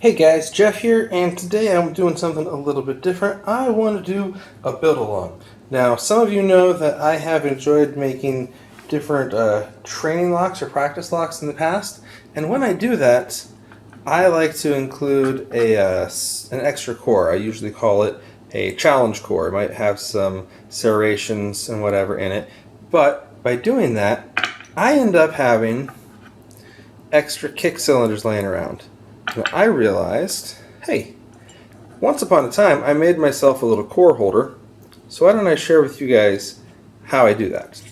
Hey guys, Jeff here, and today I'm doing something a little bit different. I want to do a build-along. Now, some of you know that I have enjoyed making different training locks or practice locks in the past, and when I do that, I like to include an extra core. I usually call it a challenge core. It might have some serrations and whatever in it, but by doing that, I end up having extra kick cylinders laying around. And I realized, hey, once upon a time I made myself a little core holder, so why don't I share with you guys how I do that.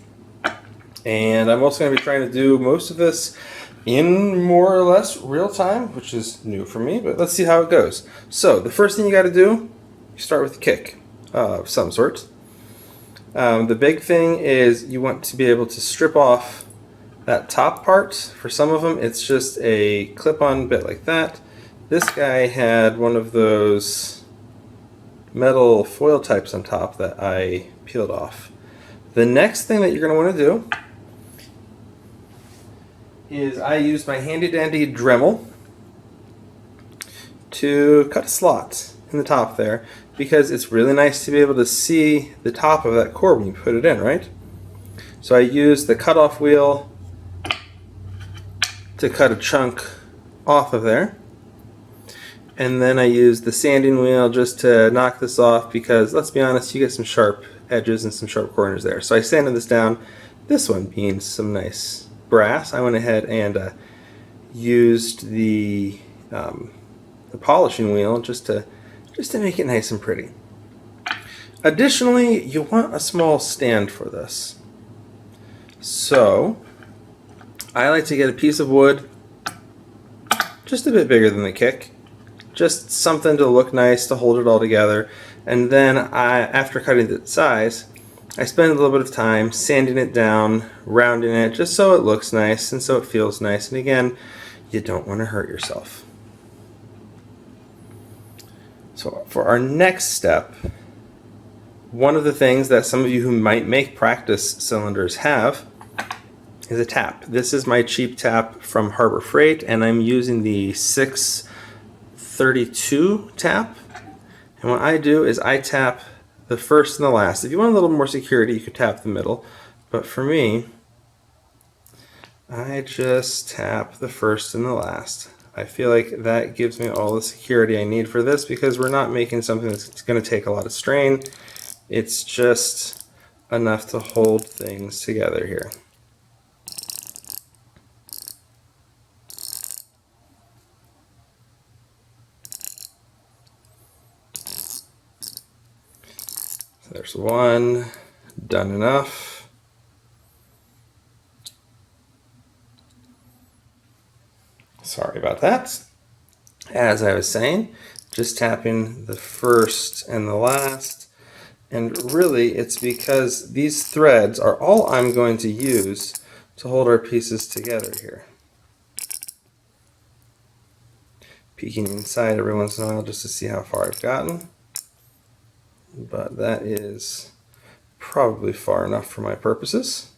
And I'm also going to be trying to do most of this in more or less real time, which is new for me, but let's see how it goes. So the first thing you got to do, you start with a kick of some sort. The big thing is you want to be able to strip off that top part. For some of them, it's just a clip-on bit like that. This guy had one of those metal foil types on top that I peeled off. The next thing that you're going to want to do is I used my handy-dandy Dremel to cut a slot in the top there, because it's really nice to be able to see the top of that core when you put it in, right? So I used the cutoff wheel to cut a chunk off of there, and then I used the sanding wheel just to knock this off, because let's be honest, you get some sharp edges and some sharp corners there. So I sanded this down. This one being some nice brass, I went ahead and used the polishing wheel just to make it nice and pretty. Additionally, you want a small stand for this. So I like to get a piece of wood just a bit bigger than the kick, just something to look nice to hold it all together. And then after cutting the size, I spend a little bit of time sanding it down, rounding it, just so it looks nice and so it feels nice. And again, you don't want to hurt yourself. So for our next step, one of the things that some of you who might make practice cylinders have is a tap. This is my cheap tap from Harbor Freight, and I'm using the 632 tap. And what I do is I tap the first and the last. If you want a little more security, you could tap the middle. But for me, I just tap the first and the last. I feel like that gives me all the security I need for this, because we're not making something that's going to take a lot of strain. It's just enough to hold things together here. So there's one, done enough. Sorry about that. As I was saying, just tapping the first and the last. And really, it's because these threads are all I'm going to use to hold our pieces together here. Peeking inside every once in a while just to see how far I've gotten. But that is probably far enough for my purposes.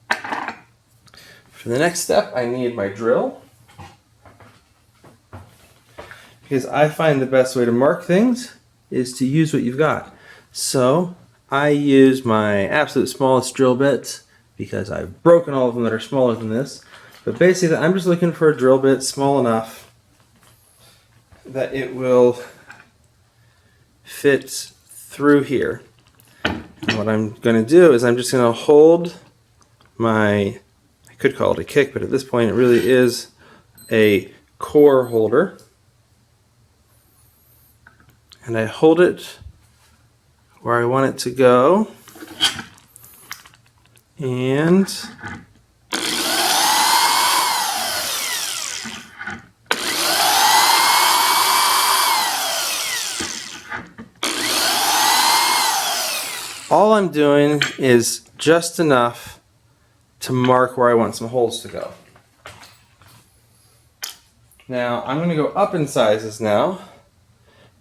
For the next step, I need my drill, because I find the best way to mark things is to use what you've got. So I use my absolute smallest drill bit, because I've broken all of them that are smaller than this. But basically, I'm just looking for a drill bit small enough that it will fit through here. And what I'm going to do is I'm just going to hold my, I could call it a kick, but at this point it really is a core holder. And I hold it where I want it to go. And all I'm doing is just enough to mark where I want some holes to go. Now I'm going to go up in sizes now,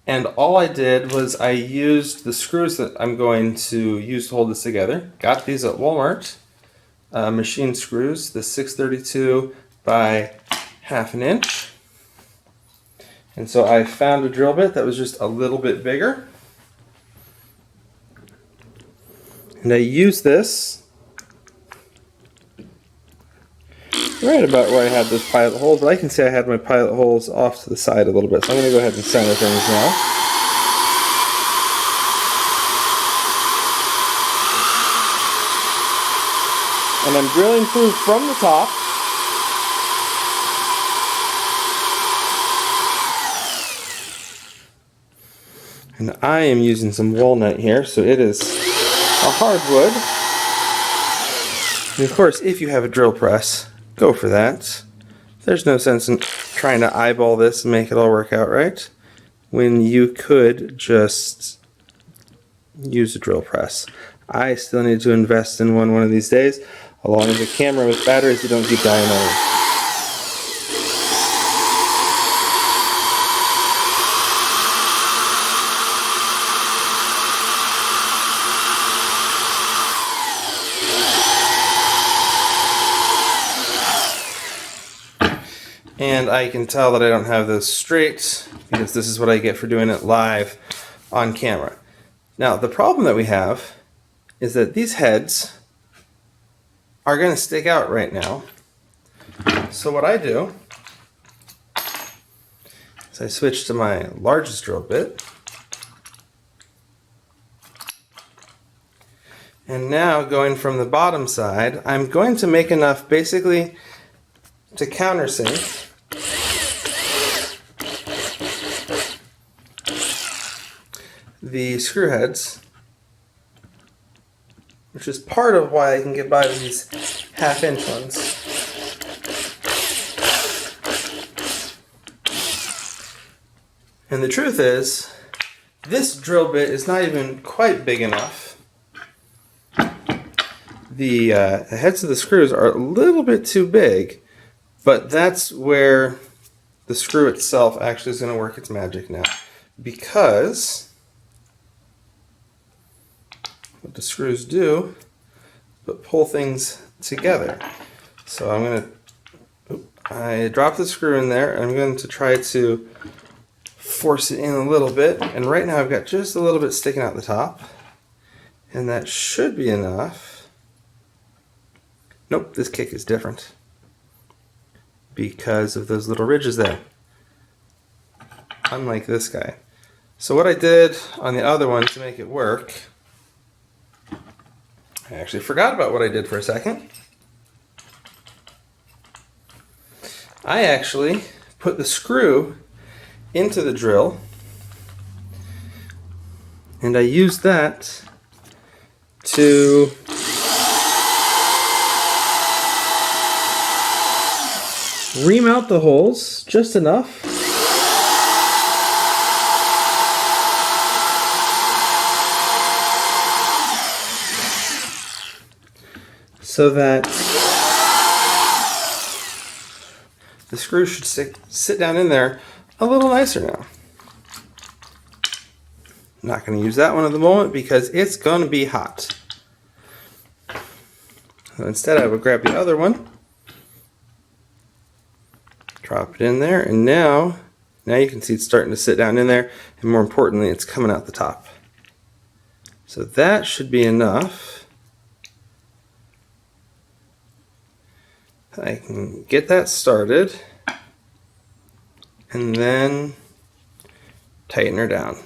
and all I did was I used the screws that I'm going to use to hold this together. Got these at Walmart, machine screws, the 632 by 1/2 inch. And so I found a drill bit that was just a little bit bigger. And I used this right about where I had those pilot holes, but I can see I had my pilot holes off to the side a little bit. So I'm going to go ahead and center things now. And I'm drilling through from the top. And I am using some walnut here, so it is a hardwood. And of course, if you have a drill press, go for that. There's no sense in trying to eyeball this and make it all work out right, when you could just use a drill press. I still need to invest in one of these days. Along with a camera with batteries that don't keep dying on. And I can tell that I don't have those straight because this is what I get for doing it live on camera. Now, the problem that we have is that these heads are going to stick out right now. So what I do is I switch to my largest drill bit. And now going from the bottom side, I'm going to make enough basically to countersink the screw heads, which is part of why I can get by with these 1/2 inch ones. And the truth is, this drill bit is not even quite big enough. The heads of the screws are a little bit too big, but that's where the screw itself actually is going to work its magic now. Because what the screws do but pull things together. So I'm going to, I drop the screw in there, and I'm going to try to force it in a little bit. And right now I've got just a little bit sticking out the top, and that should be enough. Nope, this kick is different because of those little ridges there, unlike this guy. So what I did on the other one to make it work, I actually forgot about what I did for a second. I actually put the screw into the drill, and I used that to remount the holes just enough so that the screw should sit down in there a little nicer now. I'm not going to use that one at the moment because it's going to be hot. So instead I would grab the other one, drop it in there, and now you can see it's starting to sit down in there, and more importantly, it's coming out the top. So that should be enough. I can get that started and then tighten her down.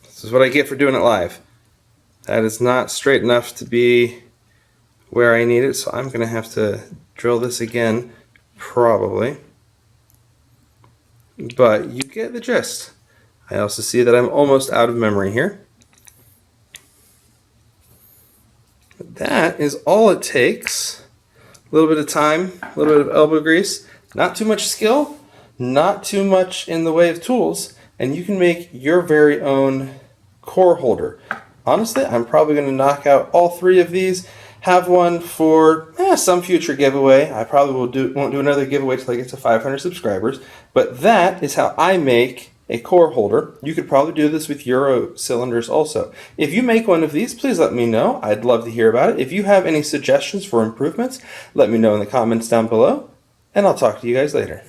This is what I get for doing it live. That is not straight enough to be where I need it, so I'm going to have to drill this again, probably. But you get the gist. I also see that I'm almost out of memory here. But that is all it takes. A little bit of time, a little bit of elbow grease, not too much skill, not too much in the way of tools, and you can make your very own core holder. Honestly, I'm probably going to knock out all 3 of these, have one for some future giveaway. I probably won't do another giveaway till I get to 500 subscribers, but that is how I make a core holder. You could probably do this with Euro cylinders also. If you make one of these, please let me know. I'd love to hear about it. If you have any suggestions for improvements, let me know in the comments down below, and I'll talk to you guys later.